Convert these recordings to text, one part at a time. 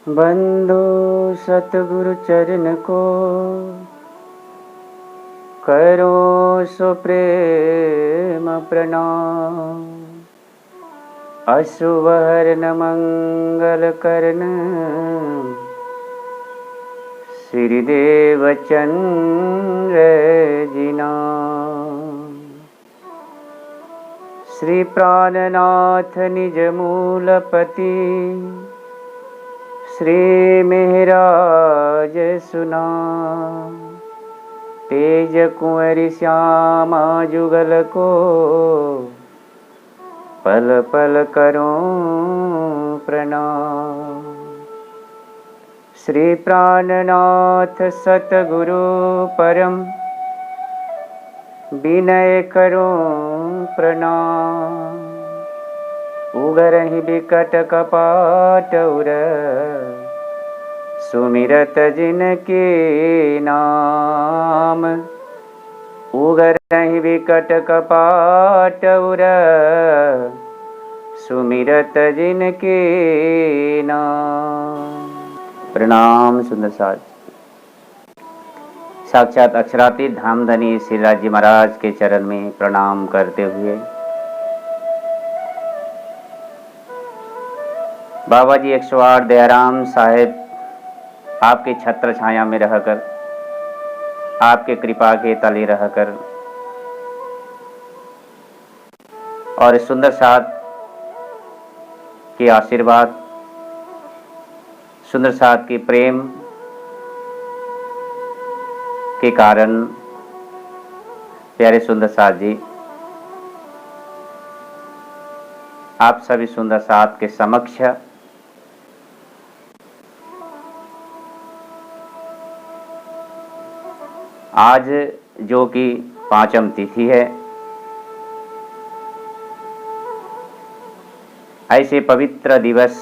बंधु सतगुरु चरण को करो सो प्रेम प्रणाम। अशुभ हरन मंगल करन श्रीदेव चंद्र जिना। श्री प्राणनाथ निज मूलपति श्री मेहराज सुना। तेज कुंवरी श्यामा जुगल को पल पल करो प्रणाम। श्री प्राणनाथ सतगुरु परम विनय करो प्रणाम। उगरहि बिकट कपाट उर सुमिरत जिनके नाम। उगरहि बिकट कपाट उर सुमिरत जिनके नाम। प्रणाम सुंदर साज। साक्षात अक्षरातीत धामधनी श्रीराज जी महाराज के चरण में प्रणाम करते हुए बाबा जी 108 दयाराम साहेब आपके छत्र छाया में रहकर, आपके कृपा के तले रहकर और सुंदर साथ के आशीर्वाद, सुंदर साथ के प्रेम के कारण प्यारे सुंदर साथ जी आप सभी सुंदर साथ के समक्ष आज जो कि 5वीं तिथि है, ऐसे पवित्र दिवस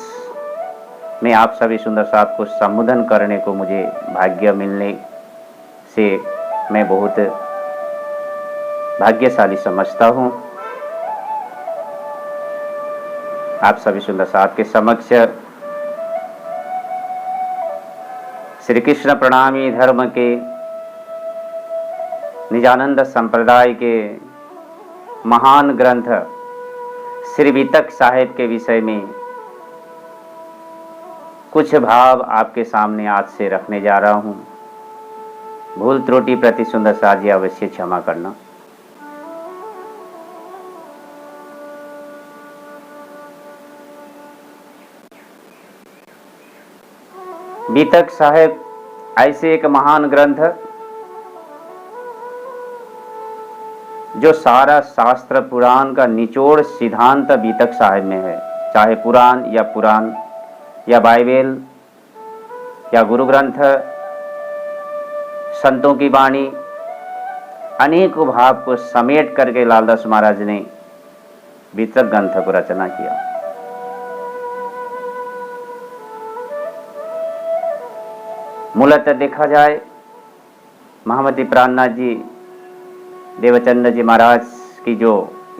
में आप सभी सुंदर साथ को संबोधन करने को मुझे भाग्य मिलने से मैं बहुत भाग्यशाली समझता हूँ। आप सभी सुंदर साथ के समक्ष श्री कृष्ण प्रणामी धर्म के निजानंद संप्रदाय के महान ग्रंथ श्री वितक साहेब के विषय में कुछ भाव आपके सामने आज से रखने जा रहा हूं। भूल त्रुटि प्रति सुंदर साथ जी अवश्य क्षमा करना। वितक साहेब ऐसे एक महान ग्रंथ जो सारा शास्त्र पुराण का निचोड़ सिद्धांत वितक साहेब में है। चाहे पुराण या बाइबल या गुरु ग्रंथ, संतों की वाणी, अनेक भाव को समेट करके लालदास महाराज ने वितक ग्रंथ को रचना किया। मूलतः देखा जाए, महामती प्राणनाथ जी देवचंद्र जी महाराज की जो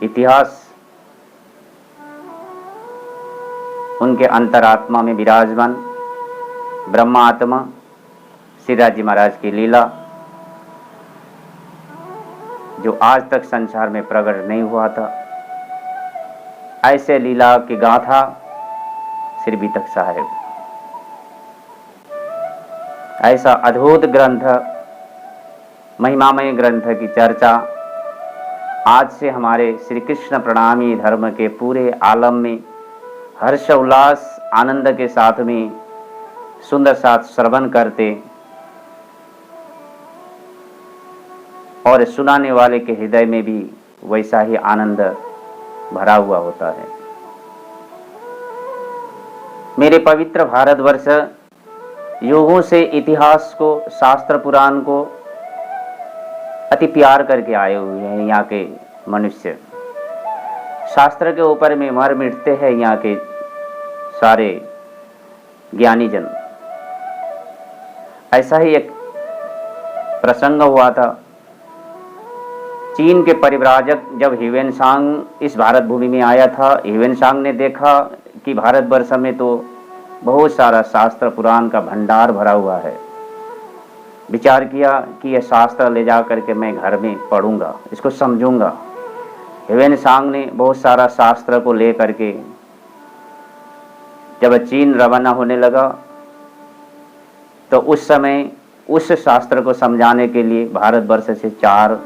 इतिहास उनके अंतरात्मा में विराजमान ब्रह्मा आत्मा श्रीराज जी महाराज की लीला जो आज तक संसार में प्रकट नहीं हुआ था, ऐसे लीला की गाथा श्री वितक साहेब। ऐसा अद्भुत ग्रंथ, महिमामय ग्रंथ की चर्चा आज से हमारे श्री कृष्ण प्रणामी धर्म के पूरे आलम में हर्ष उल्लास आनंद के साथ में सुंदर साथ श्रवण करते और सुनाने वाले के हृदय में भी वैसा ही आनंद भरा हुआ होता है। मेरे पवित्र भारतवर्ष युगों से इतिहास को, शास्त्र पुराण को अति प्यार करके आए हुए हैं। यहाँ के मनुष्य शास्त्र के ऊपर में मर मिटते हैं। यहाँ के सारे ज्ञानी जन। ऐसा ही एक प्रसंग हुआ था। चीन के परिव्राजक जब ह्यूएनसांग इस भारत भूमि में आया था, ह्यूएनसांग ने देखा कि भारतवर्ष में तो बहुत सारा शास्त्र पुराण का भंडार भरा हुआ है। विचार किया कि यह शास्त्र ले जा करके मैं घर में पढ़ूंगा, इसको समझूंगा। ह्वेनसांग ने बहुत सारा शास्त्र को ले करके जब चीन रवाना होने लगा तो उस समय उस शास्त्र को समझाने के लिए भारतवर्ष से 4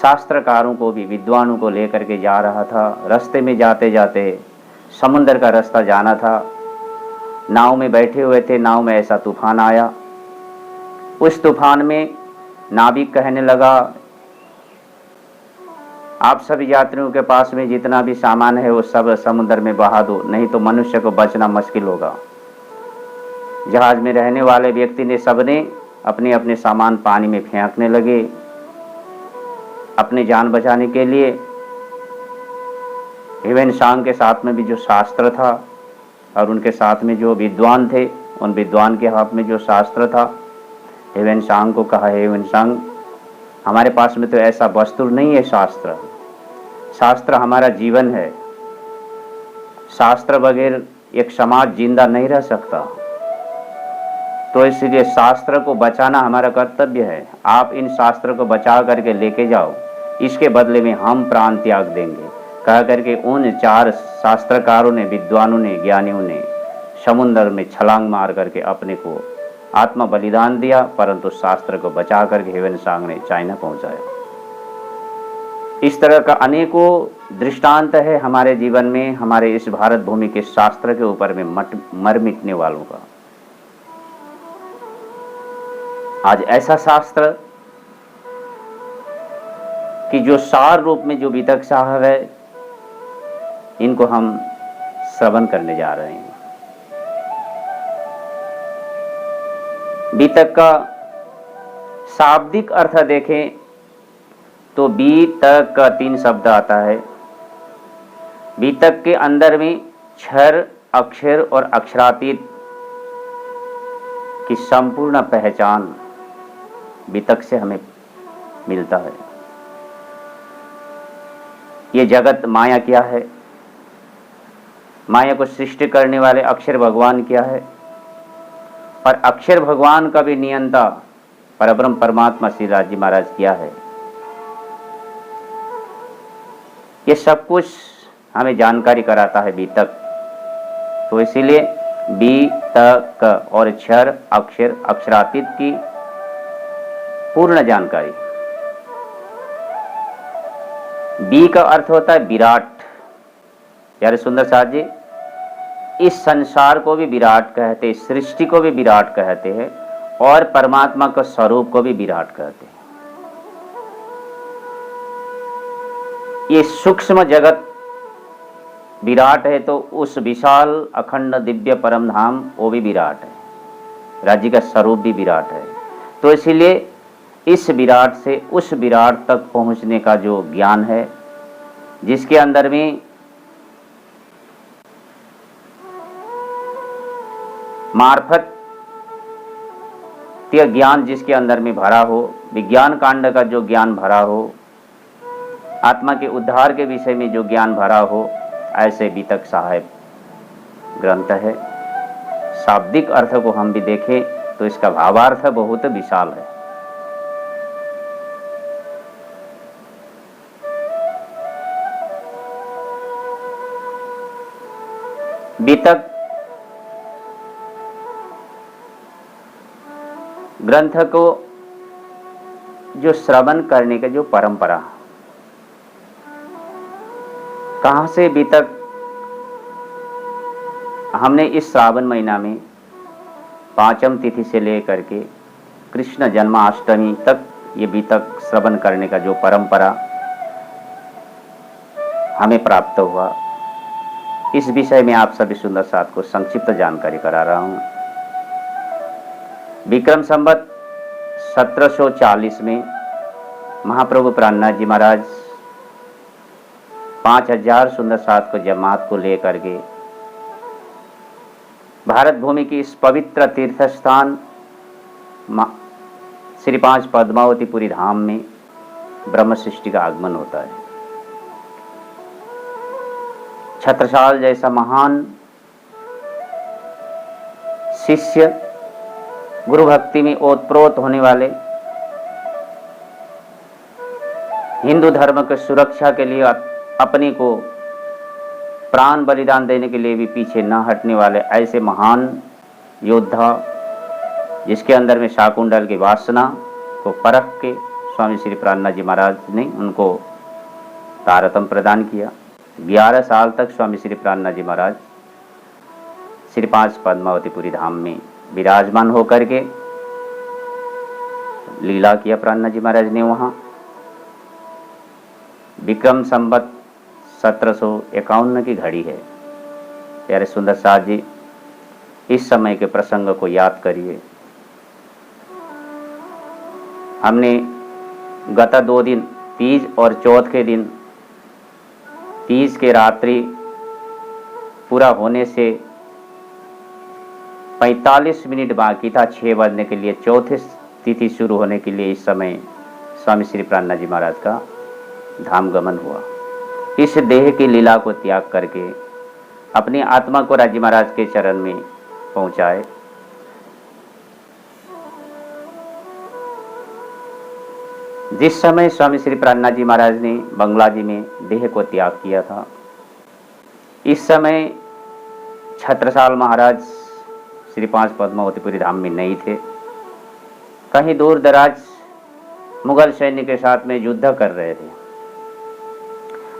शास्त्रकारों को भी, विद्वानों को लेकर के जा रहा था। रास्ते में जाते जाते समुद्र का रास्ता जाना था, नाव में बैठे हुए थे, नाव में ऐसा तूफान आया। उस तूफान में नाविक कहने लगा, आप सभी यात्रियों के पास में जितना भी सामान है वो सब समुद्र में बहा दो, नहीं तो मनुष्य को बचना मुश्किल होगा। जहाज में रहने वाले व्यक्ति ने, सबने अपने अपने सामान पानी में फेंकने लगे अपनी जान बचाने के लिए। ह्वेनसांग के साथ में भी जो शास्त्र था और उनके साथ में जो विद्वान थे, उन विद्वान के हाथ में जो शास्त्र था, ह्वेनसांग को कहा, ह्वेनसांग हमारे पास में तो ऐसा वस्तु नहीं है शास्त्र, शास्त्र हमारा जीवन है। शास्त्र बगैर एक समाज जिंदा नहीं रह सकता, तो इसलिए शास्त्र को बचाना हमारा कर्तव्य है। आप इन शास्त्र को बचा करके लेके जाओ, इसके बदले में हम प्राण त्याग देंगे। कह करके उन 4 शास्त्रकारों ने, विद्वानों ने, ज्ञानियों ने समुद्र में छलांग मार करके अपने को आत्मा बलिदान दिया, परंतु शास्त्र को बचा करके ह्वेनसांग ने चाइना पहुंचाया। इस तरह का अनेकों दृष्टांत है हमारे जीवन में, हमारे इस भारत भूमि के शास्त्र के ऊपर में मर मिटने वालों का। आज ऐसा शास्त्र कि जो सार रूप में जो बीतक साहब है, इनको हम श्रवण करने जा रहे हैं। बीतक का शाब्दिक अर्थ देखें तो बीतक का 3 शब्द आता है। बीतक के अंदर में क्षर, अक्षर और अक्षरातीत की संपूर्ण पहचान बीतक से हमें मिलता है। ये जगत माया क्या है, माया को सृष्टि करने वाले अक्षर भगवान क्या है, और अक्षर भगवान का भी नियंता परब्रह्म परमात्मा श्री राज जी महाराज क्या है। ये सब कुछ हमें जानकारी कराता है बीतक। तो इसीलिए बीतक और क्षर, अक्षर, अक्षरातीत की पूर्ण जानकारी। बी का अर्थ होता है विराट। प्यारे सुंदर साथ जी, इस संसार को भी विराट कहते हैं, सृष्टि को भी विराट कहते हैं, और परमात्मा के स्वरूप को भी विराट कहते हैं। ये सूक्ष्म जगत विराट है, तो उस विशाल अखंड दिव्य परम धाम वो भी विराट है, राज्य का स्वरूप भी विराट है। तो इसीलिए इस विराट से उस विराट तक पहुंचने का जो ज्ञान है, जिसके अंदर में मार्फत ज्ञान जिसके अंदर में भरा हो, विज्ञान कांड का जो ज्ञान भरा हो, आत्मा के उद्धार के विषय में जो ज्ञान भरा हो, ऐसे बीतक साहब ग्रंथ है। शाब्दिक अर्थ को हम भी देखें तो इसका भावार्थ बहुत विशाल है। बीतक ग्रंथ को जो श्रवण करने का जो परंपरा, कहाँ से बीतक हमने इस श्रावण महीना में 5वीं तिथि से लेकर के कृष्ण जन्माष्टमी तक ये बीतक श्रवण करने का जो परंपरा हमें प्राप्त हुआ, इस विषय में आप सभी सुंदर साथ को संक्षिप्त जानकारी करा रहा हूं। विक्रम संवत 1740 में महाप्रभु प्राणनाथ जी महाराज 5000 सुंदर साथ को जमात को लेकर के भारत भूमि की इस पवित्र तीर्थ स्थान श्री 5 पद्मावतीपुरी धाम में ब्रह्म सृष्टि का आगमन होता है। छत्रसाल जैसा महान शिष्य गुरु भक्ति में ओतप्रोत होने वाले, हिंदू धर्म की सुरक्षा के लिए अपने को प्राण बलिदान देने के लिए भी पीछे न हटने वाले ऐसे महान योद्धा, जिसके अंदर में शाकुंडल की वासना को परख के स्वामी श्री प्राणनाथ जी महाराज ने उनको तारतम प्रदान किया। 11 साल तक स्वामी श्री प्राणनाथ जी महाराज श्री 5 पद्मावतीपुरी धाम में विराजमान होकर के लीला किया। प्राणनाथ जी महाराज ने वहाँ विक्रम संवत 1751 की घड़ी है। प्यारे सुंदर साथ जी, इस समय के प्रसंग को याद करिए। हमने गत 2 दिन, तीज और चौथ के दिन, तीज के रात्रि पूरा होने से 45 मिनट बाकी था 6 बजने के लिए, चौथे तिथि शुरू होने के लिए इस समय स्वामी श्री प्राणनाथ जी महाराज का धाम गमन हुआ। इस देह की लीला को त्याग करके अपनी आत्मा को राज जी महाराज के चरण में पहुंचाए। जिस समय स्वामी श्री प्राणनाथ जी महाराज ने बंगला जी में देह को त्याग किया था, इस समय छत्रसाल महाराज श्री 5 पद्मावतीपुरी धाम में नहीं थे, कहीं दूर दराज मुगल सैन्य के साथ में युद्ध कर रहे थे।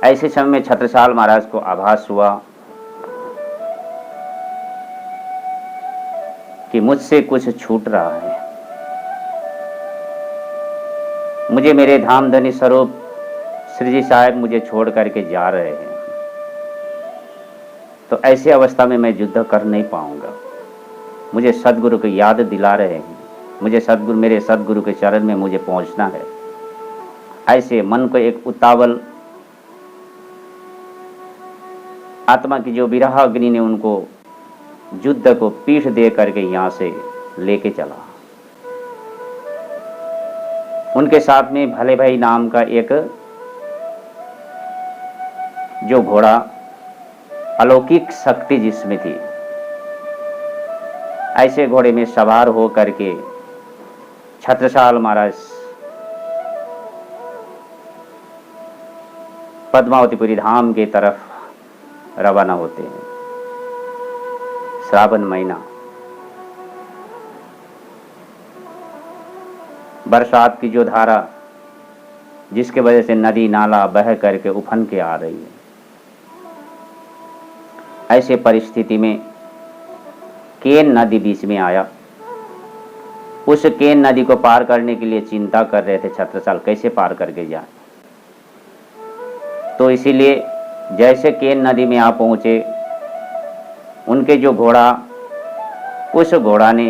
ऐसे समय में छत्रसाल महाराज को आभास हुआ कि मुझसे कुछ छूट रहा है, मुझे मेरे धामधनी स्वरूप श्री जी साहब मुझे छोड़ करके जा रहे हैं, तो ऐसी अवस्था में मैं युद्ध कर नहीं पाऊंगा। मुझे सदगुरु की याद दिला रहे हैं, मुझे सदगुरु, मेरे सदगुरु के चरण में मुझे पहुंचना है। ऐसे मन को एक उतावल आत्मा की जो विरह अग्नि ने उनको युद्ध को पीठ दे करके यहाँ से लेके चला। उनके साथ में भले भाई नाम का एक जो घोड़ा, अलौकिक शक्ति जिसमें थी, ऐसे घोड़े में सवार हो करके छत्रसाल महाराज पद्मावतीपुरी धाम के तरफ रवाना होते हैं। श्रावण महीना, बरसात की जो धारा जिसके वजह से नदी नाला बह करके उफन के आ रही है, ऐसे परिस्थिति में केन नदी बीच में आया। उस केन नदी को पार करने के लिए चिंता कर रहे थे छत्रसाल, कैसे पार करके जाए। तो इसीलिए जैसे केन नदी में आ पहुंचे, उनके जो घोड़ा, उस घोड़ा ने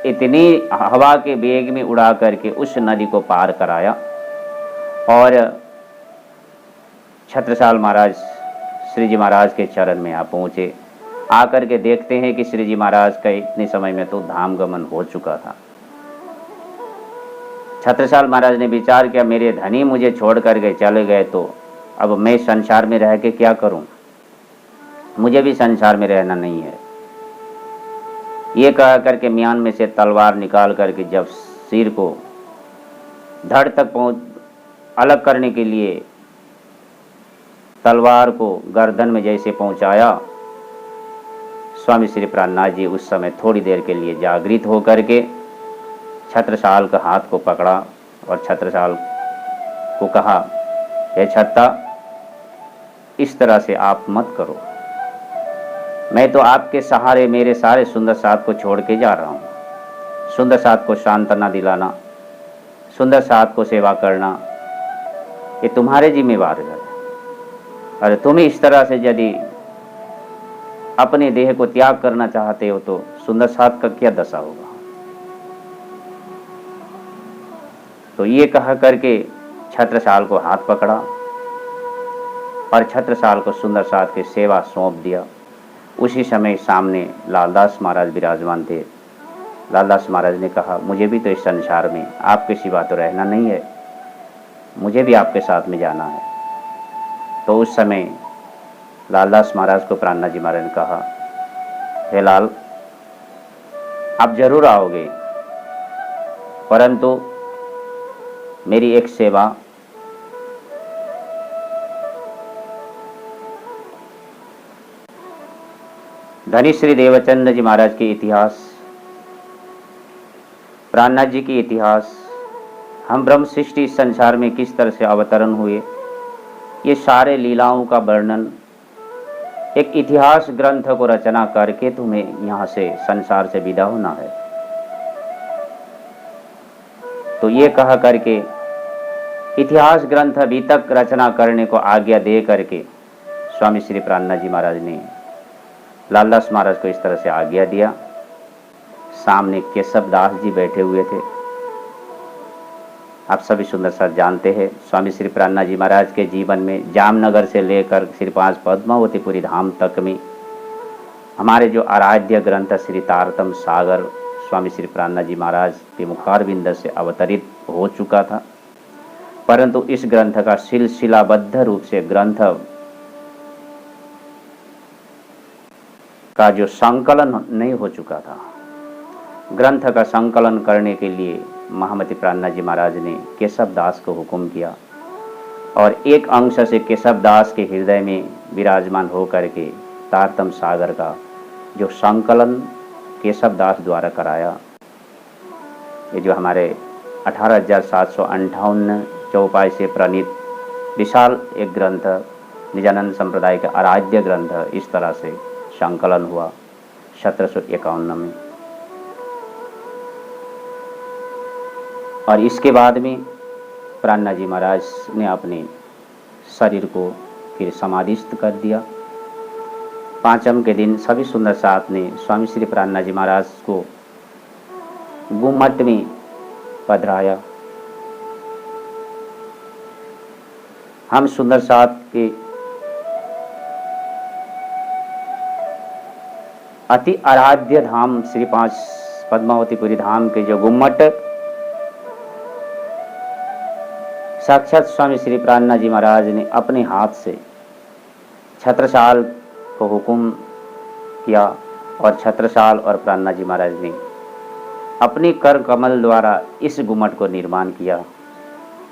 इतनी हवा के वेग में उड़ा करके उस नदी को पार कराया और छत्रसाल महाराज श्री जी महाराज के चरण में आ पहुंचे। आकर के देखते हैं कि श्री जी महाराज का इतने समय में तो धाम गमन हो चुका था। छत्रसाल महाराज ने विचार किया, मेरे धनी मुझे छोड़ करके चले गए, तो अब मैं संसार में रह के क्या करूं, मुझे भी संसार में रहना नहीं है। ये कह करके म्यान में से तलवार निकाल करके जब सिर को धड़ तक अलग करने के लिए तलवार को गर्दन में जैसे पहुंचाया, स्वामी श्री प्राणनाथ जी उस समय थोड़ी देर के लिए जागृत होकर के छत्रसाल का हाथ को पकड़ा और छत्रसाल को कहा, हे छत्ता, इस तरह से आप मत करो, मैं तो आपके सहारे मेरे सारे सुंदर साथ को छोड़ के जा रहा हूँ। सुंदर साथ को सांत्वना दिलाना, सुंदर साथ को सेवा करना, ये तुम्हारे जिम्मेवार है। और तुम इस तरह से यदि अपने देह को त्याग करना चाहते हो तो सुंदर साथ का क्या दशा होगा। तो ये कहा करके छत्रसाल को हाथ पकड़ा और छत्रसाल को सुंदर साथ की सेवा सौंप दिया। उसी समय सामने लालदास महाराज विराजमान थे। लालदास महाराज ने कहा, मुझे भी तो इस संसार में आपके सिवा तो रहना नहीं है, मुझे भी आपके साथ में जाना है। तो उस समय लालदास महाराज को प्राणनाथ जी महाराज ने कहा, हे लाल, आप जरूर आओगे, परंतु मेरी एक सेवा, धनी श्री देवचंद जी महाराज के इतिहास, प्राणनाथ जी की इतिहास, हम ब्रह्म सृष्टि संसार में किस तरह से अवतरण हुए, ये सारे लीलाओं का वर्णन एक इतिहास ग्रंथ को रचना करके तुम्हें यहाँ से संसार से विदा होना है। तो ये कह करके इतिहास ग्रंथ अभी तक रचना करने को आज्ञा दे करके स्वामी श्री प्राणनाथ जी महाराज ने लालदास महाराज को इस तरह से आज्ञा दिया। सामने केशव दास जी बैठे हुए थे। आप सभी सुंदर सर जानते हैं, स्वामी श्री प्राणनाथ जी महाराज के जीवन में जामनगर से लेकर श्री 5 पद्मावतीपुरी धाम तक में हमारे जो आराध्य ग्रंथ श्री तारतम सागर स्वामी श्री प्राणनाथ जी महाराज के मुखारविंद से अवतरित हो चुका था, परंतु इस ग्रंथ का सिलसिलाबद्ध रूप से ग्रंथ का जो संकलन नहीं हो चुका था। ग्रंथ का संकलन करने के लिए महामती प्राणनाथ जी महाराज ने केशव दास को हुक्म किया और एक अंश से केशव दास के हृदय में विराजमान होकर के तारतम सागर का जो संकलन केशव दास द्वारा कराया, ये जो हमारे 18,758 चौपाई से प्रणीत विशाल एक ग्रंथ, निजानंद संप्रदाय का आराध्य ग्रंथ, इस तरह से संकलन हुआ 1751 में। और इसके बाद में प्राणनाथ जी महाराज ने अपने शरीर को फिर समाधिस्थ कर दिया। पांचम के दिन सभी सुंदर साथ ने स्वामी श्री प्राणनाथ जी महाराज को गुम्मट में पधराया। हम सुंदर साथ के अति आराध्य धाम श्री 5 पद्मावतीपुरी धाम के जो गुम्मट साक्षात स्वामी श्री प्राणनाथ जी महाराज ने अपने हाथ से छत्रसाल को हुक्म किया और छत्रसाल और प्राणनाथ जी महाराज ने अपनी कर कमल द्वारा इस गुम्मट को निर्माण किया।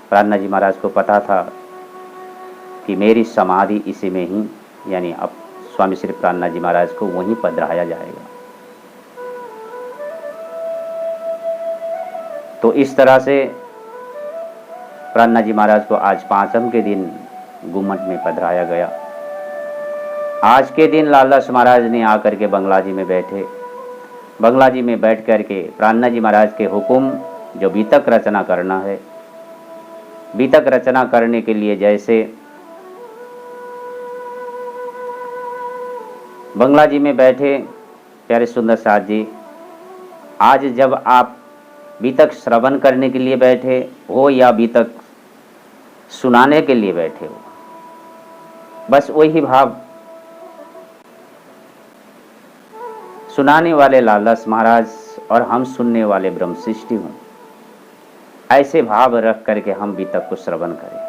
प्राणनाथ जी महाराज को पता था कि मेरी समाधि इसी में ही, यानी अब स्वामी श्री प्राणनाथ जी महाराज को वहीं पधराया जाएगा। तो इस तरह से प्राणनाथ जी महाराज को आज पांचम के दिन गुम्मट में पधराया गया। आज के दिन लालदास महाराज ने आकर के बंगला जी में बैठे। बंगला जी में बैठ करके प्राणनाथ जी महाराज के हुक्म जो बीतक रचना करना है, बीतक रचना करने के लिए जैसे बंगला जी में बैठे प्यारे सुंदर साथ जी, आज जब आप बीतक श्रवण करने के लिए बैठे हो या बीतक सुनाने के लिए बैठे हो, बस वही भाव सुनाने वाले लालदास महाराज और हम सुनने वाले ब्रह्म सृष्टि हूं, ऐसे भाव रख करके हम बीतक को श्रवण करें।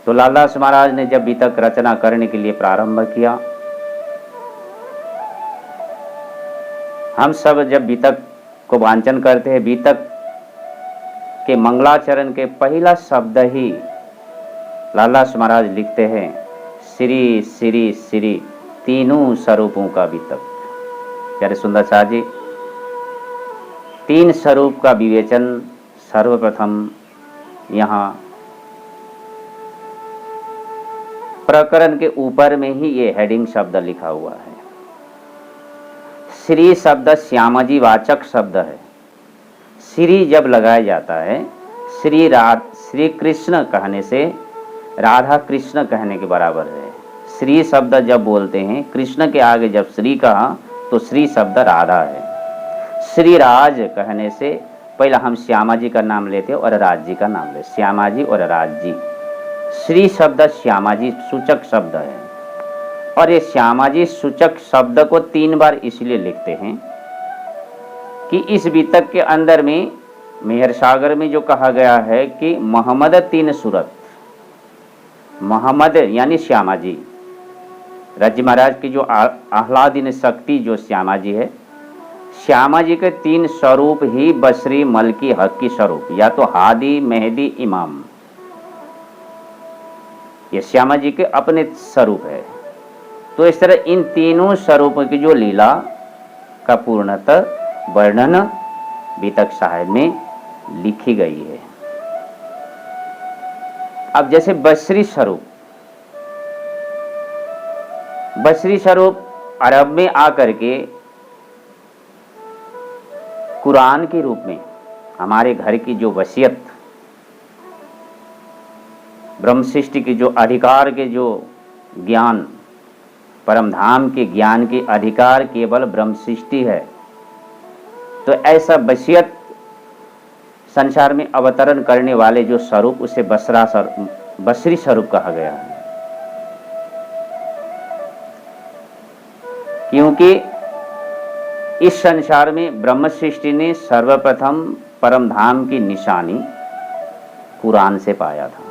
तो लालदास महाराज ने जब बीतक रचना करने के लिए प्रारंभ किया, हम सब जब बीतक को वांचन करते हैं, बीतक के मंगलाचरण के पहला शब्द ही लालदास महाराज लिखते हैं, श्री श्री श्री तीनों स्वरूपों का बीतक। प्यारे सुंदर साथ जी, 3 स्वरूप का विवेचन सर्वप्रथम यहाँ प्रकरण के ऊपर में ही ये हेडिंग शब्द लिखा हुआ है। श्री शब्द श्यामाजी वाचक शब्द है। श्री जब लगाया जाता है, श्री कृष्ण कहने से राधा कृष्ण कहने के बराबर है। श्री शब्द जब बोलते हैं, कृष्ण के आगे जब श्री कहा तो श्री शब्द राधा है। श्री राज कहने से पहला हम श्यामा जी का नाम लेते हैं और राज जी का नाम लेते, श्यामा जी और राज जी। श्री शब्द श्यामा जी सूचक शब्द है और ये श्यामा जी सूचक शब्द को 3 बार इसलिए लिखते हैं कि इस बीतक के अंदर में मेहर सागर में जो कहा गया है कि मोहम्मद 3 सूरत, मोहम्मद यानी श्यामा जी, रज्जी महाराज की जो आह्लादिनी शक्ति जो श्यामा जी है, श्यामा जी के 3 स्वरूप ही बसरी मलकी हक्की स्वरूप, या तो हादी मेहदी इमाम, ये श्यामा जी के अपने स्वरूप है। तो इस तरह इन तीनों स्वरूपों की जो लीला का पूर्णतः वर्णन बीतक साहिब में लिखी गई है। अब जैसे बसरी स्वरूप, बसरी स्वरूप अरब में आकर के कुरान के रूप में हमारे घर की जो वसीयत, ब्रह्म सृष्टि की जो अधिकार के जो ज्ञान, परम धाम के ज्ञान के अधिकार केवल ब्रह्म सृष्टि है, तो ऐसा वसीयत संसार में अवतरण करने वाले जो स्वरूप, उसे बसरी स्वरूप कहा गया है। क्योंकि इस संसार में ब्रह्म सृष्टि ने सर्वप्रथम परम धाम की निशानी कुरान से पाया था।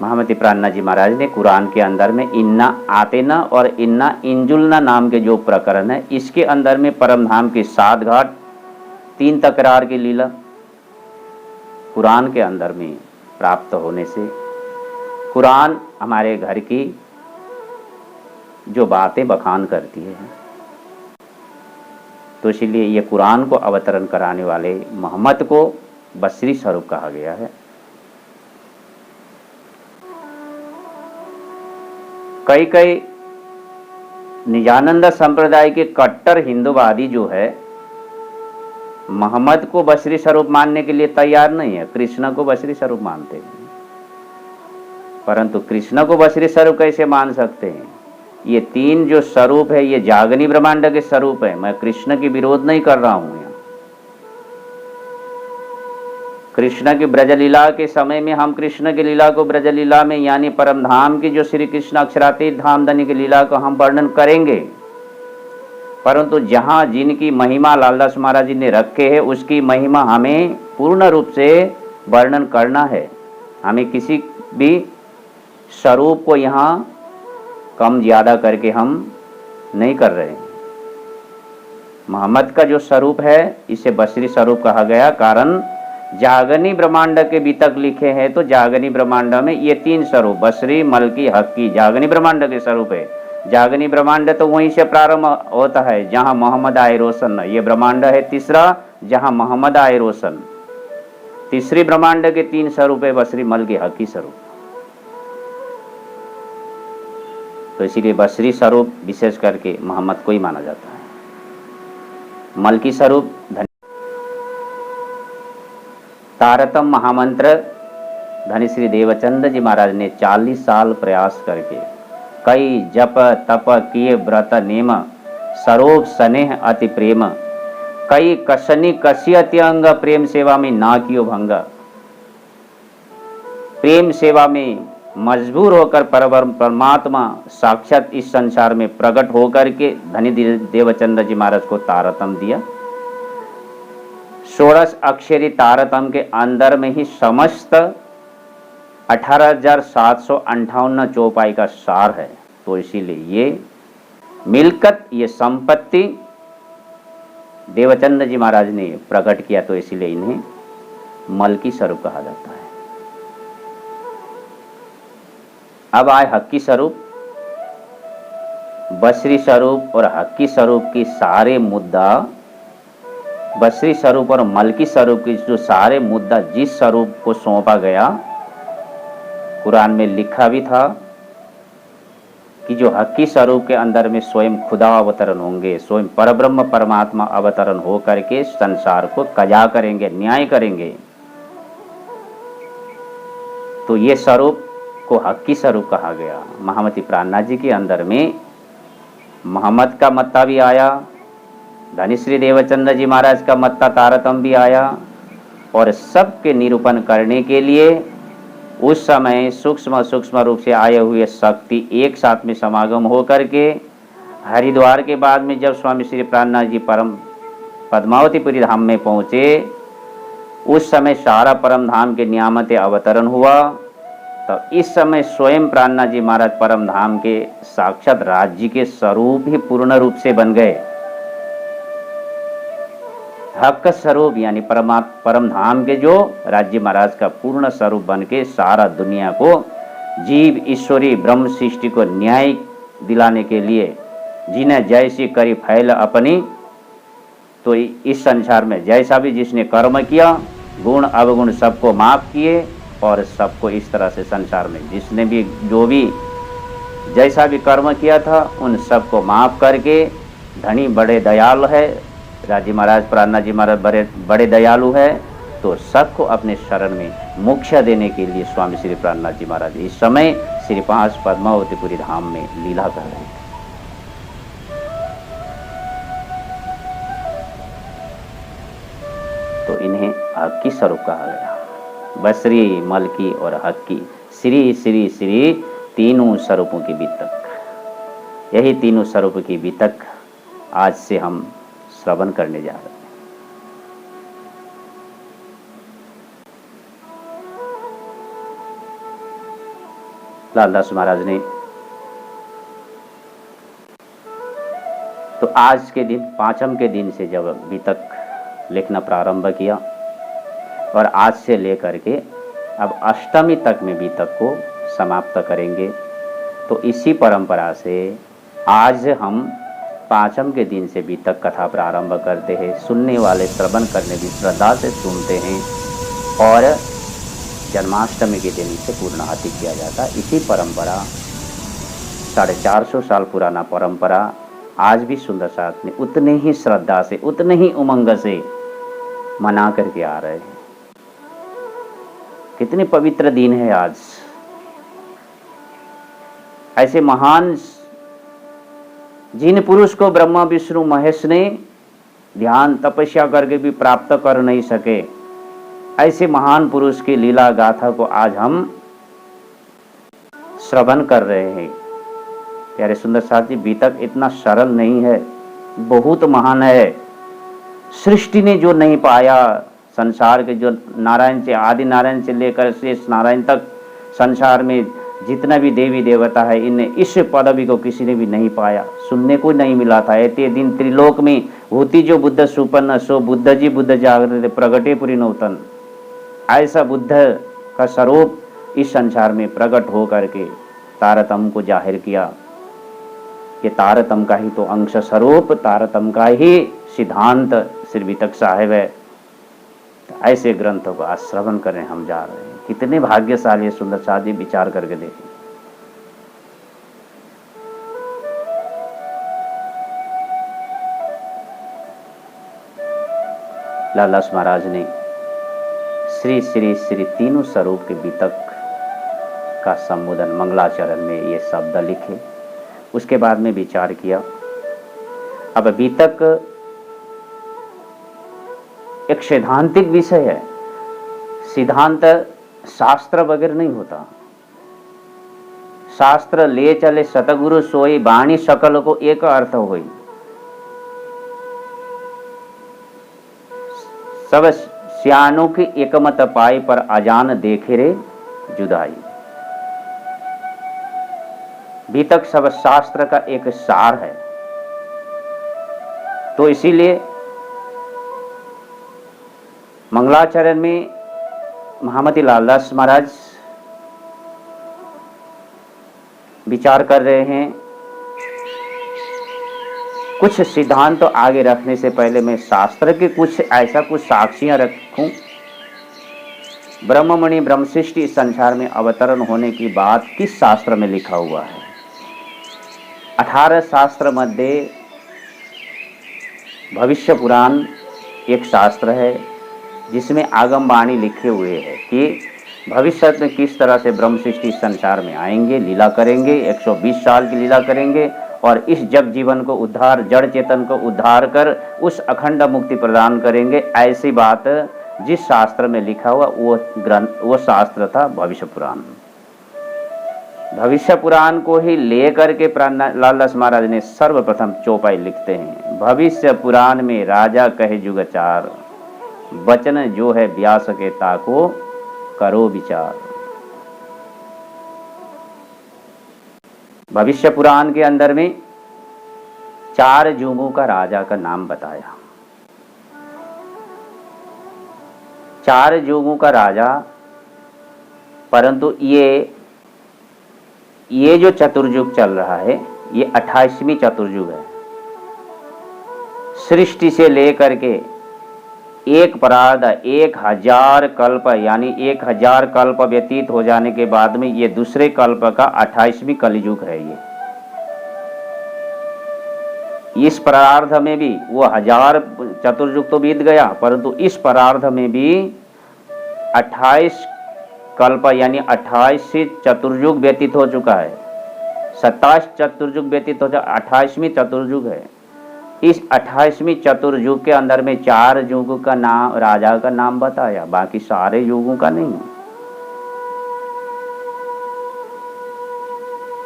महामती प्राणनाथ जी महाराज ने कुरान के अंदर में इन्ना आतेना और इन्ना इंजुलना नाम के जो प्रकरण है, इसके अंदर में परम धाम की 7 घाट, 3 तकरार की लीला कुरान के अंदर में प्राप्त होने से कुरान हमारे घर की जो बातें बखान करती है, तो इसलिए ये कुरान को अवतरण कराने वाले मोहम्मद को बसरी स्वरूप कहा गया है। कई निजानंद संप्रदाय के कट्टर हिंदूवादी जो है, मोहम्मद को बसरी स्वरूप मानने के लिए तैयार नहीं है, कृष्ण को बसरी स्वरूप मानते हैं। परंतु कृष्ण को बसरी स्वरूप कैसे मान सकते हैं? ये 3 जो स्वरूप है, ये जागनी ब्रह्मांड के स्वरूप है। मैं कृष्ण की विरोध नहीं कर रहा हूं। कृष्ण की ब्रजलीला के समय में हम कृष्ण की लीला को ब्रजलीला में, यानी परम धाम की जो श्री कृष्ण अक्षरातीत धामधनी की लीला को हम वर्णन करेंगे, परंतु जहां जिनकी महिमा लालदास महाराज जी ने रखे है, उसकी महिमा हमें पूर्ण रूप से वर्णन करना है। हमें किसी भी स्वरूप को यहाँ कम ज्यादा करके हम नहीं कर रहे। मोहम्मद का जो स्वरूप है, इसे बसरी स्वरूप कहा गया, कारण जागनी ब्रह्मांड के बीतक लिखे हैं, तो जागनी ब्रह्मांड में ये 3 स्वरूप बसरी मलकी हक्की जागनी ब्रह्मांड के स्वरूप है। जागनी ब्रह्मांड तो वहीं से प्रारंभ होता है जहां मोहम्मद आए रोशन। ये ब्रह्मांड है तीसरा, जहां मोहम्मद आए रोशन। तीसरी ब्रह्मांड के 3 स्वरूप है बसरी मलकी हक्की स्वरूप। तो इसीलिए बसरी स्वरूप विशेष करके मोहम्मद को ही माना जाता है। मलकी स्वरूप तारतम महामंत्र धनी श्री देवचंद जी महाराज ने 40 साल प्रयास करके कई जप तप किए, व्रत नेम सरोप स्नेह अति प्रेम, कई कसनी कसियति अंग, प्रेम सेवा में ना कियो भंग। प्रेम सेवा में मजबूर होकर परमात्मा साक्षात इस संसार में प्रकट होकर के धनी देवचंद जी महाराज को तारतम दिया। 16 अक्षरी तारतम के अंदर में ही समस्त 18,758 चौपाई का सार है। तो इसीलिए ये मिलकत, ये संपत्ति देवचंद जी महाराज ने प्रकट किया, तो इसीलिए इन्हें मलकी स्वरूप कहा जाता है। अब आए हक्की स्वरूप। बसरी स्वरूप और हक्की स्वरूप की सारे मुद्दा, बसरी स्वरूप और मलकी स्वरूप की जो सारे मुद्दा जिस स्वरूप को सौंपा गया, कुरान में लिखा भी था कि जो हक्की स्वरूप के अंदर में स्वयं खुदा अवतरण होंगे, स्वयं परब्रह्म परमात्मा अवतरण हो करके संसार को कजा करेंगे, न्याय करेंगे। तो ये स्वरूप को हक्की स्वरूप कहा गया। महामती प्राणनाथ जी के अंदर में मोहम्मद का मत्ता भी आया, धनी श्री देवचंद जी महाराज का मत्ता तारतम भी आया, और सबके निरूपण करने के लिए उस समय सूक्ष्म सूक्ष्म रूप से आए हुए शक्ति एक साथ में समागम हो करके हरिद्वार के बाद में जब स्वामी श्री प्राणनाथ जी परम पद्मावतीपुरी धाम में पहुँचे, उस समय सारा परम धाम के नियामत अवतरण हुआ। तो इस समय स्वयं प्राणनाथ जी महाराज परम धाम के साक्षात राज्य के स्वरूप ही पूर्ण रूप से बन गए। हक स्वरूप यानी परम धाम के जो राज्य महाराज का पूर्ण स्वरूप बन के सारा दुनिया को जीव ईश्वरी ब्रह्म सृष्टि को न्याय दिलाने के लिए जिन्हें जैसी करी फैल अपनी, तो इस संसार में जैसा भी जिसने कर्म किया गुण अवगुण सबको माफ किए और सबको इस तरह से संसार में जिसने भी जो भी जैसा भी कर्म किया था उन सबको माफ करके धनी बड़े दयालु है राजी महाराज प्राणनाथ जी महाराज बड़े दयालु है, तो सबको अपने शरण में मोक्ष देने के लिए स्वामी श्री प्राणनाथ जी महाराज इस समय श्री 5 पद्मावतीपुरी धाम में लीला कर रहे थे। तो इन्हें हक्की स्वरूप कहा गया। बसरी मलकी और हक्की श्री श्री श्री तीनों स्वरूपों की बीतक, यही तीनों स्वरूप की बीतक आज से हम श्रवण करने जा रहे हैं। लालदास महाराज ने तो आज के दिन पांचम के दिन से जब बीतक लिखना प्रारंभ किया और आज से लेकर के अब अष्टमी तक में बीतक को समाप्त करेंगे, तो इसी परंपरा से आज हम पांचम के दिन से बीतक कथा प्रारंभ करते हैं। सुनने वाले श्रवण करने भी श्रद्धा से सुनते हैं और जन्माष्टमी के दिन इसे पूर्णाहुति किया जाता है। इसी परंपरा 450 साल पुराना परंपरा आज भी सुंदर साथ में उतने ही श्रद्धा से उतने ही उमंग से मना करके आ रहे हैं। कितने पवित्र दिन है आज। ऐसे महान जिन पुरुष को ब्रह्मा विष्णु महेश ने ध्यान तपस्या करके भी प्राप्त कर नहीं सके, ऐसे महान पुरुष की लीला गाथा को आज हम श्रवण कर रहे हैं। प्यारे सुंदर साथी, बीतक इतना सरल नहीं है, बहुत महान है। सृष्टि ने जो नहीं पाया, संसार के जो नारायण से आदि नारायण से लेकर शेष नारायण तक संसार में जितना भी देवी देवता है, इन्हें इस पदवी को किसी ने भी नहीं पाया, सुनने को नहीं मिला था। एते दिन त्रिलोक में होती जो बुद्ध सुपन्न सो बुद्ध जी बुद्ध जागृत प्रगटे पुरी नौतन। ऐसा बुद्ध का स्वरूप इस संसार में प्रकट हो करके तारतम को जाहिर किया। ये तारतम का ही तो अंश स्वरूप, तारतम का ही सिद्धांत श्री बीतक साहेब है। ऐसे ग्रंथों को आज श्रवण करने हम जा रहे हैं। कितने भाग्यशाली सुंदर साथी, विचार करके देखें। लालदास महाराज ने श्री श्री श्री तीनों स्वरूप के बीतक का संबोधन मंगलाचरण में ये शब्द लिखे। उसके बाद में विचार किया। अब बीतक एक सैद्धांतिक विषय है। सिद्धांत शास्त्र वगैरह नहीं होता। शास्त्र ले चले सतगुरु सोई, बाणी सकल को एक अर्थ होई। सब सियानों की एकमत पाई, पर अजान देखे रे जुदाई। बीतक सब शास्त्र का एक सार है। तो इसीलिए मंगलाचरण में महामती लालदास महाराज विचार कर रहे हैं। कुछ सिद्धांत तो आगे रखने से पहले मैं शास्त्र के कुछ साक्षियां रखूं। ब्रह्ममणि ब्रह्म सृष्टि इस संसार में अवतरण होने की बात किस शास्त्र में लिखा हुआ है? 18 शास्त्र मध्य भविष्य पुराण एक शास्त्र है जिसमें आगम वाणी लिखे हुए हैं कि भविष्य में किस तरह से ब्रह्म सृष्टि संसार में आएंगे, लीला करेंगे, 120 साल की लीला करेंगे और इस जग जीवन को उद्धार, जड़ चेतन को उद्धार कर उस अखंड मुक्ति प्रदान करेंगे। ऐसी बात जिस शास्त्र में लिखा हुआ वो शास्त्र था भविष्य पुराण। भविष्य पुराण को ही लेकर के लालदास महाराज ने सर्वप्रथम चौपाई लिखते हैं। भविष्य पुराण में राजा कहे जुगचार, वचन जो है व्यास के ताको करो विचार। भविष्य पुराण के अंदर में 4 युगों का राजा का नाम बताया। 4 युगों का राजा, परंतु ये जो चतुर्युग चल रहा है ये 28वीं चतुर्युग है। सृष्टि से लेकर के एक परार्ध 1000 कल्प, यानी 1000 कल्प व्यतीत हो जाने के बाद में ये दूसरे कल्प का 28वीं कलयुग है। ये इस परार्ध में भी वो 1000 चतुर्युग तो बीत गया, परंतु इस परार्ध में भी 28 कल्प यानी 28 चतुर्युग व्यतीत हो चुका है। 27 चतुर्युग व्यतीत हो चुका, 28वीं चतुर्युग है। इस 28वीं चतुर्युग के अंदर में 4 युगों का नाम, राजा का नाम बताया, बाकी सारे युगों का नहीं।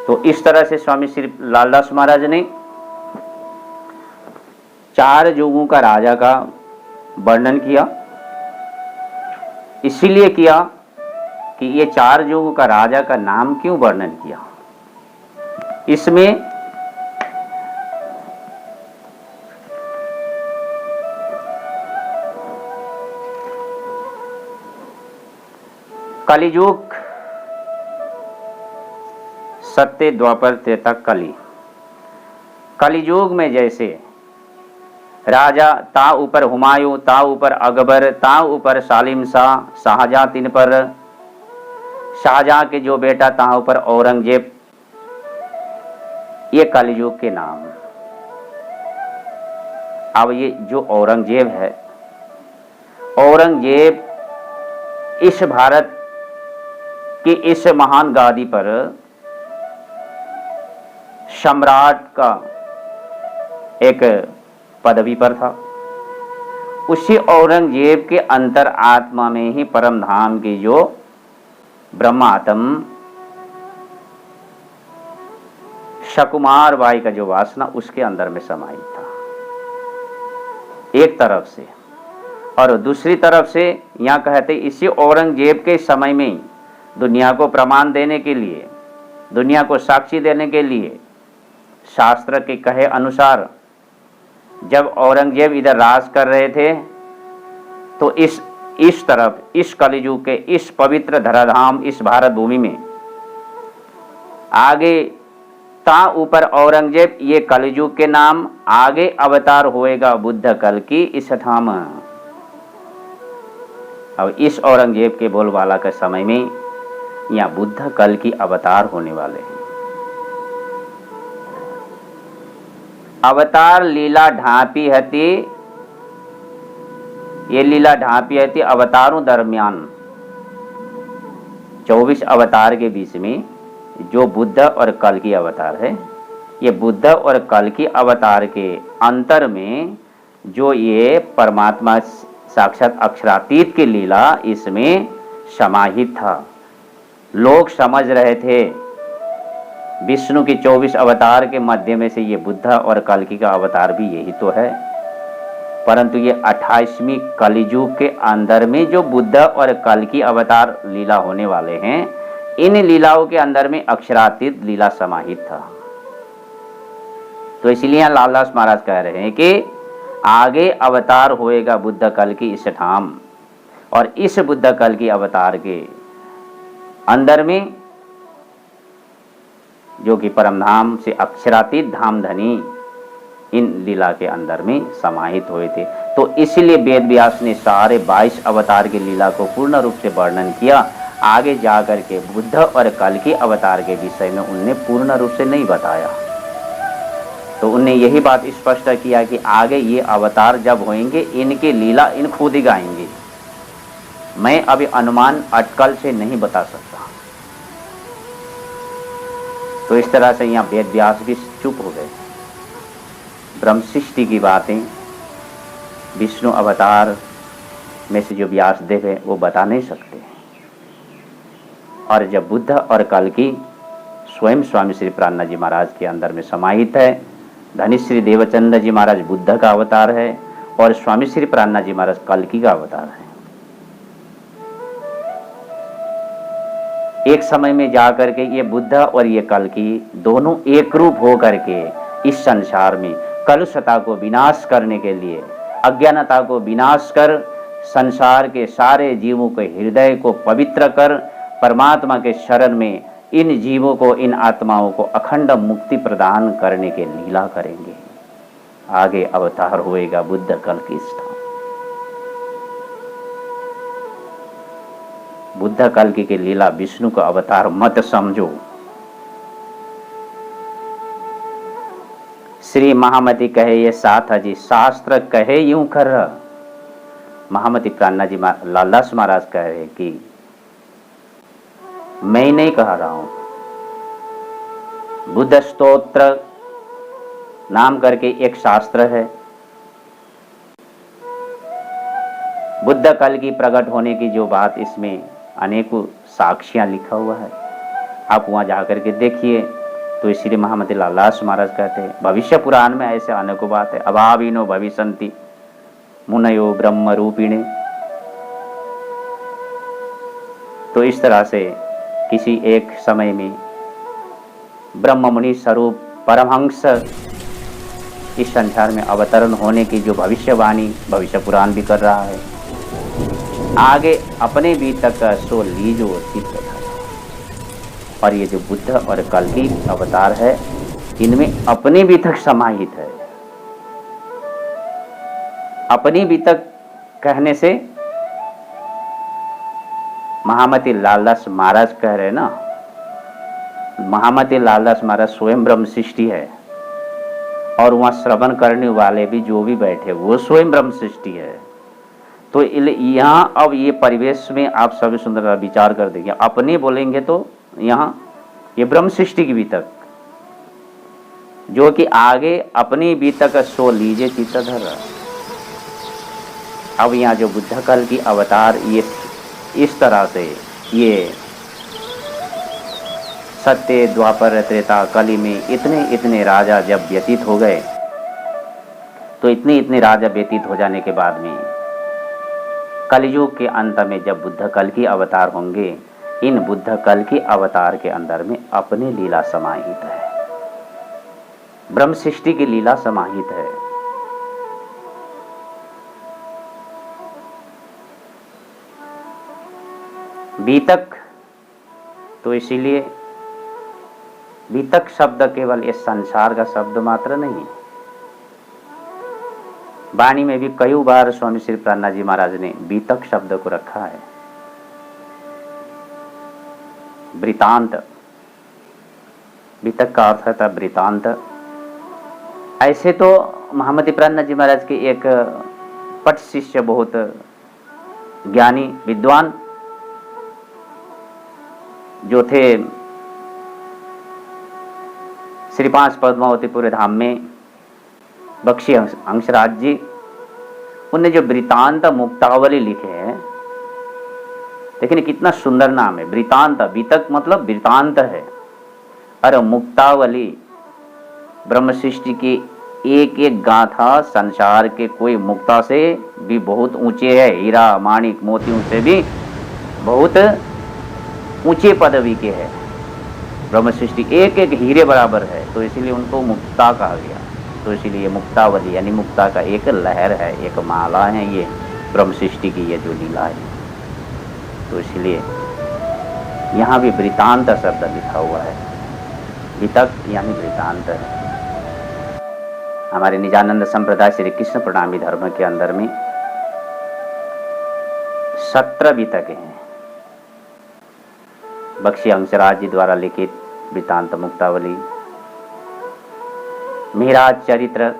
तो इस तरह से स्वामी श्री लालदास महाराज ने 4 युगों का राजा का वर्णन किया। इसीलिए किया कि ये 4 युगों का राजा का नाम क्यों वर्णन किया। इसमें कलियुग, सत्य, द्वापर, त्रेता, कली। कलियुग में जैसे राजा ता ऊपर हुमायूं, ता ऊपर अकबर, ता ऊपर सालिम शाह, शाहजहां, तीन पर शाहजहां के जो बेटा ता ऊपर औरंगजेब, ये कलियुग के नाम। अब ये जो औरंगजेब है, औरंगजेब इस भारत कि इस महान गादी पर सम्राट का एक पदवी पर था। उसी औरंगजेब के अंतर आत्मा में ही परम धाम की जो ब्रह्मात्म शकुमार बाई का जो वासना उसके अंदर में समाहित था, एक तरफ से। और दूसरी तरफ से यहाँ कहते इसी औरंगजेब के समय में दुनिया को प्रमाण देने के लिए, दुनिया को साक्षी देने के लिए, शास्त्र के कहे अनुसार जब औरंगजेब इधर राज कर रहे थे तो इस तरफ, इस कलियुग के इस पवित्र धराधाम, इस भारत भूमि में आगे ता ऊपर औरंगजेब, ये कलियुग के नाम। आगे अवतार होएगा बुद्ध कल की इस ठाम। अब इस औरंगजेब के बोलबाला के समय में यहाँ बुद्ध कल की अवतार होने वाले हैं। अवतार लीला ढांपी हती, ये लीला ढांपी हती अवतारों दरमियान 24 अवतार के बीच में जो बुद्ध और कल की अवतार है, ये बुद्ध और कल की अवतार के अंतर में जो ये परमात्मा साक्षात अक्षरातीत की लीला इसमें समाहित था। लोग समझ रहे थे विष्णु की 24 अवतार के मध्य में से ये बुद्ध और कल्कि का अवतार भी यही तो है, परंतु ये 28वीं कलियुग के अंदर में जो बुद्ध और कल्कि अवतार लीला होने वाले हैं, इन लीलाओं के अंदर में अक्षरातीत लीला समाहित था। तो इसलिए लालदास महाराज कह रहे हैं कि आगे अवतार होएगा बुद्ध कल्कि इस ठाम, और इस बुद्ध कल्कि अवतार के अंदर में जो कि परमधाम से अक्षरातीत धाम धनी इन लीला के अंदर में समाहित हुए थे। तो इसलिए वेद व्यास ने सारे 22 अवतार की लीला को पूर्ण रूप से वर्णन किया। आगे जाकर के बुद्ध और कल्कि अवतार के विषय में उनने पूर्ण रूप से नहीं बताया। तो उनने यही बात स्पष्ट किया कि आगे ये अवतार जब होंगे इनकी लीला इन खुद ही गाएंगे। मैं अभी अनुमान अटकल से नहीं बता सकता। तो इस तरह से यहाँ वेद व्यास भी चुप हो गए। ब्रह्म सृष्टि की बातें विष्णु अवतार में से जो व्यासदेव है वो बता नहीं सकते। और जब बुद्ध और कल्कि स्वयं स्वामी श्री प्राणनाथ जी महाराज के अंदर में समाहित है, धनी श्री देवचंद्र जी महाराज बुद्ध का अवतार है और स्वामी श्री प्राणनाथ जी महाराज कल्कि का अवतार है। एक समय में जा करके ये बुद्ध और ये कल्कि दोनों एक रूप हो करके इस संसार में कलुषता को विनाश करने के लिए, अज्ञानता को विनाश कर संसार के सारे जीवों के हृदय को पवित्र कर परमात्मा के शरण में इन जीवों को, इन आत्माओं को अखंड मुक्ति प्रदान करने के लीला करेंगे। आगे अवतार होएगा बुद्ध कल्कि स्थान। बुद्ध कल्कि की लीला विष्णु का अवतार मत समझो। श्री महामती कहे ये साथ जी शास्त्र कहे यूं कर। महामती प्राणनाथ जी लालदास महाराज कह रहे कि मैं नहीं कह रहा हूं, बुद्ध स्तोत्र नाम करके एक शास्त्र है, बुद्ध कल्कि प्रकट होने की जो बात, इसमें अनेकों साक्ष्यां लिखा हुआ है। आप वहां जाकर के देखिए तो इसलिए महामती लालदास महाराज कहते हैं भविष्य पुराण में ऐसे अनेकों बात है। अभाविनो भविष्यन्ति मुनयो ब्रह्म रूपिणे। तो इस तरह से किसी एक समय में ब्रह्म मुनि स्वरूप परमहंस इस संसार में अवतरण होने की जो भविष्यवाणी भविष्य पुराण भी कर रहा है। आगे अपने भी तक सो लीजो चित्त था। और ये जो बुद्ध और कल्कि अवतार है इनमें अपने भी तक समाहित है। अपनी भी तक कहने से महामती लालदास महाराज कह रहे ना, महामती लालदास महाराज स्वयं ब्रह्म सृष्टि है और वहां श्रवण करने वाले भी जो भी बैठे वो स्वयं ब्रह्म सृष्टि है। तो यहाँ अब ये परिवेश में आप सभी सुंदर विचार कर देंगे, अपने बोलेंगे तो यहाँ ये ब्रह्म सृष्टि की भी तक जो कि आगे अपनी भी तक सो लीजिए चित्तधर। अब यहाँ जो बुद्ध कल्कि अवतार ये इस तरह से ये सत्य द्वापर त्रेता कली में इतने राजा जब व्यतीत हो गए, तो इतने राजा व्यतीत हो जाने के बाद में कलयुग के अंत में जब बुद्ध कल्कि अवतार होंगे, इन बुद्ध कल्कि अवतार के अंदर में अपनी लीला समाहित है, ब्रह्म सृष्टि की लीला समाहित है। बीतक तो इसीलिए बीतक शब्द केवल इस संसार का शब्द मात्र नहीं, वाणी में भी कई बार स्वामी श्री प्राणनाथ जी महाराज ने बीतक शब्द को रखा है। वृतांत, बीतक का अर्थ था वृतांत। ऐसे तो महामती प्राणनाथ जी महाराज के एक पट शिष्य बहुत ज्ञानी विद्वान जो थे श्री पांच पद्मावतीपुर धाम में बख्शी अंशराज जी, उनने जो वृतांत मुक्तावली लिखे हैं, लेकिन कितना सुंदर नाम है वृतांत। बीतक मतलब वृतांत है और मुक्तावली ब्रह्म सृष्टि की एक एक गाथा संसार के कोई मुक्ता से भी बहुत ऊंचे है, हीरा माणिक मोतियों से भी बहुत ऊंचे पदवी के है। ब्रह्म सृष्टि एक एक हीरे बराबर है, तो इसीलिए उनको मुक्ता कहा गया। तो इसीलिए मुक्तावली यानी मुक्ता का एक लहर है, एक माला है ये ब्रह्म सृष्टि की ये जो लीला है। तो इसलिए यहाँ भी वृतांत शब्द लिखा हुआ है, बीतक यानी वृतांत है। हमारे निजानंद संप्रदाय श्री कृष्ण प्रणामी धर्म के अंदर में 17 बीतक हैं। बख्शी अंशराज जी द्वारा लिखित वृतांत मुक्तावली, मेहराज चरित्र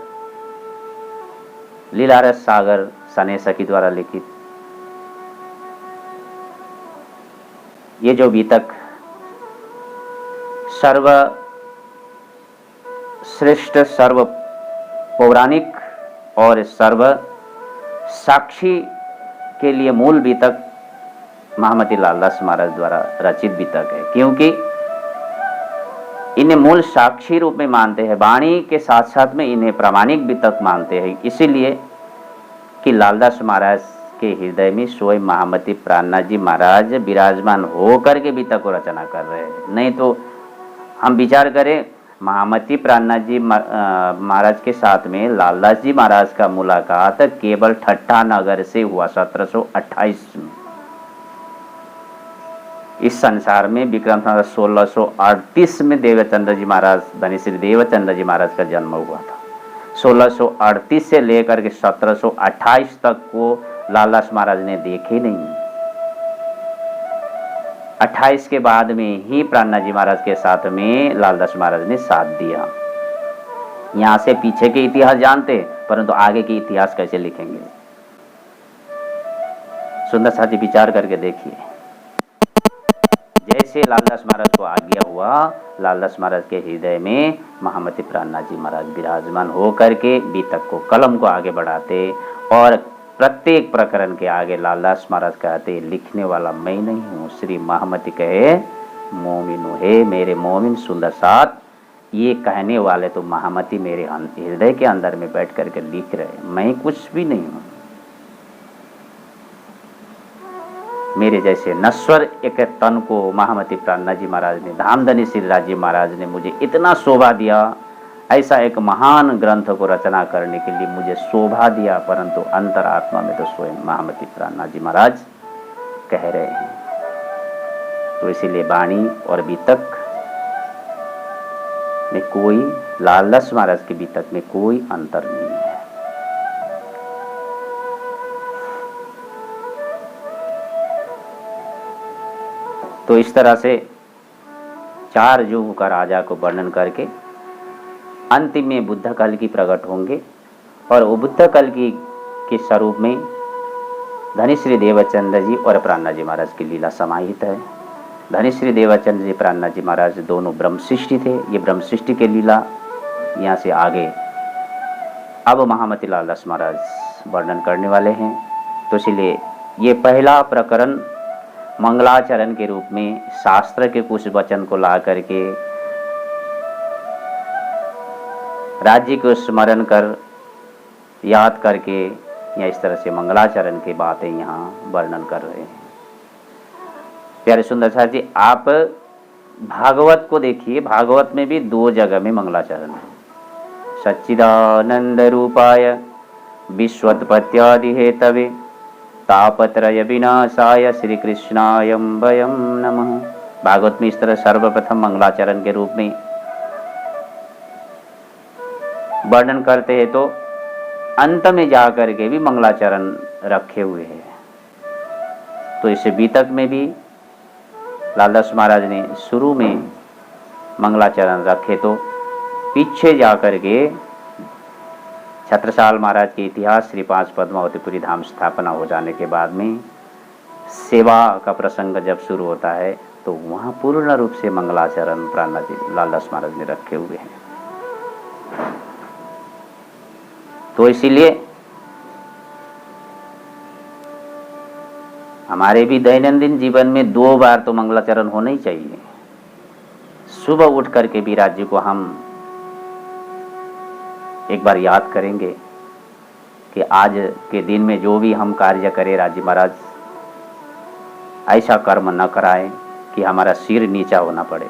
लीलारस सागर सने सखी द्वारा लिखित ये जो बीतक सर्व श्रेष्ठ, सर्व पौराणिक और सर्व साक्षी के लिए मूल बीतक महामती लालदास महाराज द्वारा रचित बीतक है, क्योंकि इन्हें मूल साक्षी रूप में मानते हैं, वाणी के साथ साथ में इन्हें प्रामाणिक बीतक मानते हैं। इसीलिए कि लालदास महाराज के हृदय में स्वयं महामती प्राणनाथ जी महाराज विराजमान होकर के बीतक को रचना कर रहे हैं। नहीं तो हम विचार करें, महामती प्राणनाथ जी महाराज के साथ में लालदास जी महाराज का मुलाकात केवल ठट्टा नगर से हुआ 1728 में। इस संसार में विक्रम 1638 में देवचंद्र जी महाराज, धनीश्री देवचंद्र जी महाराज का जन्म हुआ था। 1638 से लेकर के 1728 तक को लालदास महाराज ने देखे नहीं। 28 के बाद में ही प्राणनाथ जी महाराज के साथ में लालदास महाराज ने साथ दिया। यहां से पीछे के इतिहास जानते, परंतु आगे के इतिहास कैसे लिखेंगे? सुंदर साथी विचार करके देखिए। जैसे लालदास महाराज को आज्ञा हुआ, लालदास महाराज के हृदय में महामती प्राणनाथ जी महाराज विराजमान होकर के बीतक को, कलम को आगे बढ़ाते और प्रत्येक प्रकरण के आगे लालदास महाराज कहते, लिखने वाला मैं नहीं हूँ, श्री महामती कहे मोमिन हे मेरे मोमिन सुंदर साथ। ये कहने वाले तो महामती मेरे हृदय के अंदर में बैठ करके लिख रहे, मैं कुछ भी नहीं हूँ। मेरे जैसे नश्वर एक तन को महामती प्राणनाथ जी महाराज ने, धामधनी श्रीराज जी महाराज ने मुझे इतना शोभा दिया, ऐसा एक महान ग्रंथ को रचना करने के लिए मुझे शोभा दिया, परंतु अंतरात्मा में तो स्वयं महामती प्राणनाथ जी महाराज कह रहे हैं। तो इसीलिए वाणी और बीतक में कोई, लालदास महाराज के बीतक में कोई अंतर नहीं है। तो इस तरह से 4 युग का राजा को वर्णन करके अंतिम में बुद्ध काल की प्रकट होंगे और वो बुद्ध काल की के स्वरूप में धनीश्री देवचंद्र जी और प्राणनाथ जी महाराज की लीला समाहित है। धनीश्री देवचंद्र जी, प्राणनाथ जी महाराज दोनों ब्रह्म सृष्टि थे। ये ब्रह्म सृष्टि की लीला यहाँ से आगे अब महामती लालदास महाराज वर्णन करने वाले हैं। तो इसलिए ये पहला प्रकरण मंगलाचरण के रूप में शास्त्र के कुछ वचन को ला करके राज्य को स्मरण कर, याद करके, या इस तरह से मंगलाचरण की बातें यहाँ वर्णन कर रहे हैं। प्यारे सुंदर साथ जी, आप भागवत को देखिए, भागवत में भी 2 जगह में मंगलाचरण है। सच्चिदानंद रूपाय विश्वोत्पत्त्यादि हेतवे तापत्रय विनाशाय श्री कृष्णाय वयम नमः। भागवत में इस तरह सर्वप्रथम मंगलाचरण के रूप में वर्णन करते हैं, तो अंत में जाकर के भी मंगलाचरण रखे हुए हैं। तो इसे बीतक में भी लालदास महाराज ने शुरू में मंगलाचरण रखे, तो पीछे जाकर के छत्रसाल महाराज के इतिहास श्री 5 पद्मावतीपुरी धाम स्थापना हो जाने के बाद में सेवा का प्रसंग जब शुरू होता है, तो वहाँ पूर्ण रूप से मंगलाचरण प्राणनाथ जी लालदास महाराज ने रखे हुए हैं। तो इसीलिए हमारे भी दैनंदिन जीवन में 2 बार तो मंगलाचरण होना ही चाहिए। सुबह उठ करके भी राज्य को हम एक बार याद करेंगे कि आज के दिन में जो भी हम कार्य करें, राज्य महाराज ऐसा कर्म न कराएं कि हमारा सिर नीचा होना पड़े।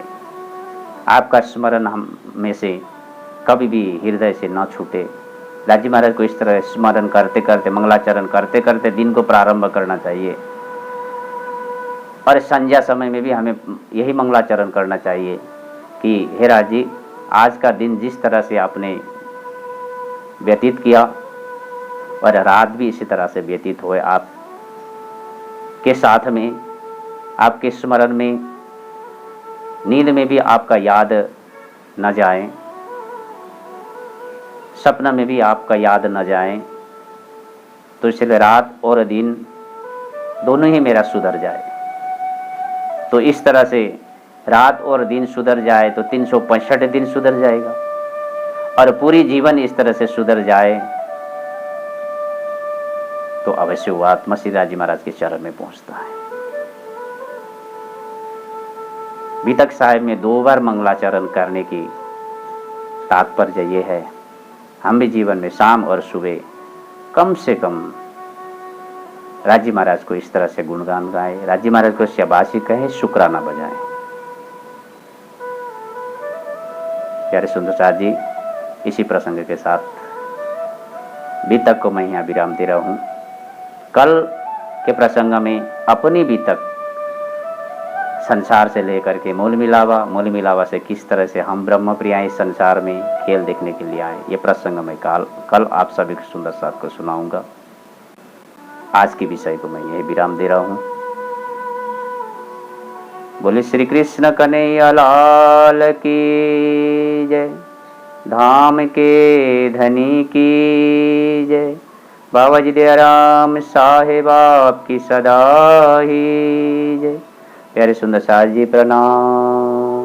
आपका स्मरण हम में से कभी भी हृदय से न छूटे। राज्य महाराज को इस तरह स्मरण करते करते, मंगलाचरण करते करते दिन को प्रारंभ करना चाहिए। और संध्या समय में भी हमें यही मंगलाचरण करना चाहिए कि हे राज जी, आज का दिन जिस तरह से आपने व्यतीत किया और रात भी इसी तरह से व्यतीत हुए, आप के साथ में, आपके स्मरण में, नींद में भी आपका याद न जाए, सपना में भी आपका याद न जाए। तो इसलिए रात और दिन दोनों ही मेरा सुधर जाए। तो इस तरह से रात और दिन सुधर जाए तो 365 दिन सुधर जाएगा, और पूरी जीवन इस तरह से सुधर जाए तो अवश्य वो आत्मा श्री जी महाराज के चरण में पहुंचता है। बीतक साहिब में 2 बार मंगलाचरण करने की तात्पर्य ये है, हम भी जीवन में शाम और सुबह कम से कम राजी महाराज को इस तरह से गुणगान गाए, राजी महाराज को शाबाशी कहे, शुक्राना बजाए। प्यारे सुंदर साथ जी, इसी प्रसंग के साथ बीतक को मैं यहाँ विराम दे रहा हूँ। कल के प्रसंग में अपनी बीतक संसार से लेकर के मूल मिलावा से किस तरह से हम ब्रह्म प्रिया इस संसार में खेल देखने के लिए आए, ये प्रसंग मैं कल आप सभी को सुंदर साथ को सुनाऊंगा। आज के विषय को मैं यही विराम दे रहा हूँ। बोले श्री कृष्ण कन्हैया लाल की जय, धाम के धनी की जय, बाबा जी दयाराम साहेब आपकी सदा ही जय। प्यारे सुंदर साथ जी प्रणाम।